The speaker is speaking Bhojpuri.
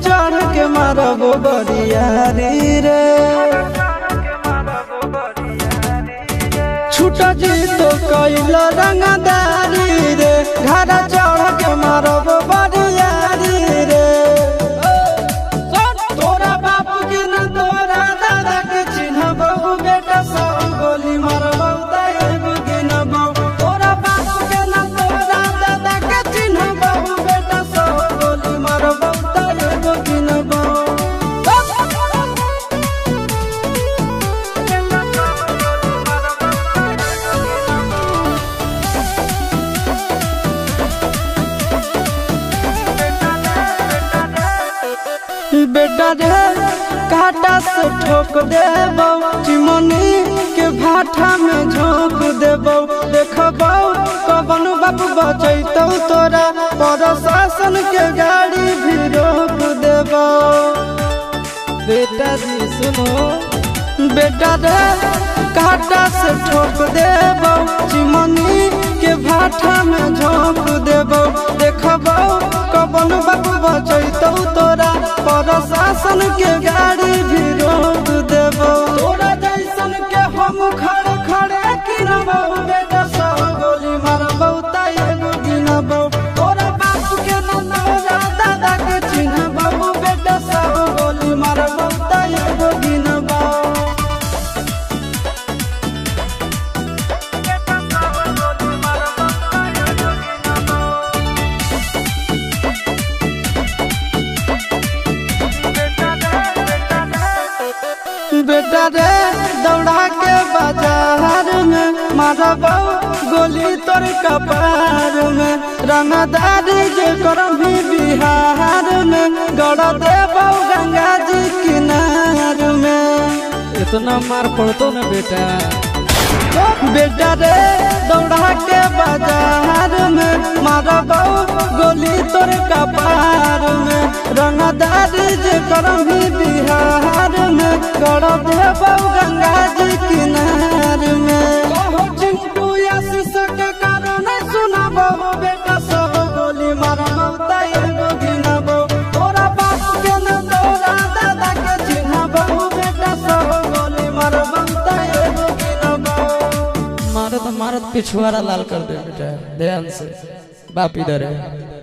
चढ़ के मारबो बरियारी रे छूटा जी तो कैला रंगदारी रे घर चढ़ के मारबो बरियारी रे तोरा बाप के न तोरा दादा के चिन्हबो बेटा सब गोली मारबो एगो गिनबो तोरा बाप के न तोरा दादा के चिन्हबो बेटा सब गोली मारबो एगो गिनबो बेटा रे काटा से ठोक देबो चिमनी के भाटा में झोंक देबो देखबो कवन बाप बचैतौ तोरा प्रशासन के गाड़ी भी रोक देबो बेटा जी सुनो बेटा रे काटा से ठोक देबो चिमनी के भाटा में झोंक देबो देखबो कवन बाप बचैतौ तोरा प्रशासन के गाड़ी भी रोक देबो तोरा जैसन के हम खड़े खड़े गिनबो बेटा सब गोली मारबो एगो गिनबो तोरा बाप के न तोरा दादा के चिन्हबो बेटा सब गोली मारबो एगो गिनबो बेटा रे दौड़ा के बाजार में मारबो गोली तोर कपार में रंगदारी जे करम भी बिहार में गड़ देबो गंगा जी किनार में इतना मार पड़तो ना बेटा बेटा रे दौड़ा के बाजार में मारबो गोली तोर कपार में रंगदारी जे करम भी बिहार में गड़ देबो गंगा जी किनार में चिंटू आशीष के कारण सुनाबो बेटा सब गोली मारबो एगो गिनबो तोरा बाप के न तोरा दादा के चिन्हबो बेटा सब गोली मारबो एगो गिनबो मारत मारत पिछुआरा लाल कर दे बेटा ध्यान से बाप इधर है।